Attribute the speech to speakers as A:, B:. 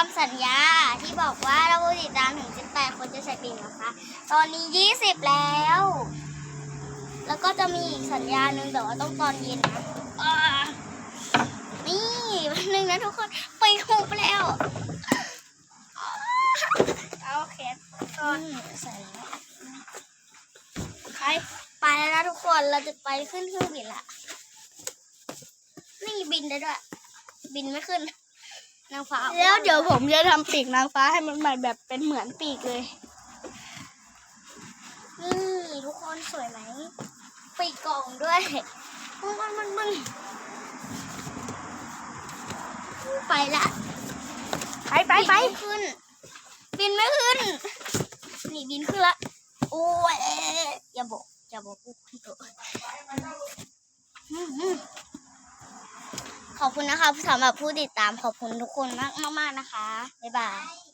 A: ำสัญญาที่บอกว่าเราผู้ติดตามถึง18 คนจะใช้ปีกนะคะ ตอนนี้20แล้ว แล้วก็จะมีอีกสัญญาหนึ่งแต่ว่าต้องตอนเย็นนะนี่วันหนึ่งนะทุกคนไปหุบแล้วโอเคก่อนใส่แล้วไปแล้วนะทุกคนเราจะไปขึ้นเครื่องบินละนี่บินได้ด้วยบินไม่ขึ้นนางฟ้า
B: แล้วเดี๋ยวผมจะทำปีกนางฟ้าให้มันใหม่แบบเป็นเหมือนปีกเลย
A: นี่ทุกคนสวยไหมปีกกล่องด้วยมึงไปละ
B: ไป
A: ขึ้นบินไม่ขึ้นนี่บินขึ้นละโอ้ยอย่าบอกกูขึ้นตัวขอบคุณนะคะสำหรับผู้ติดตามขอบคุณทุกคนมากนะคะบ๊ายบาย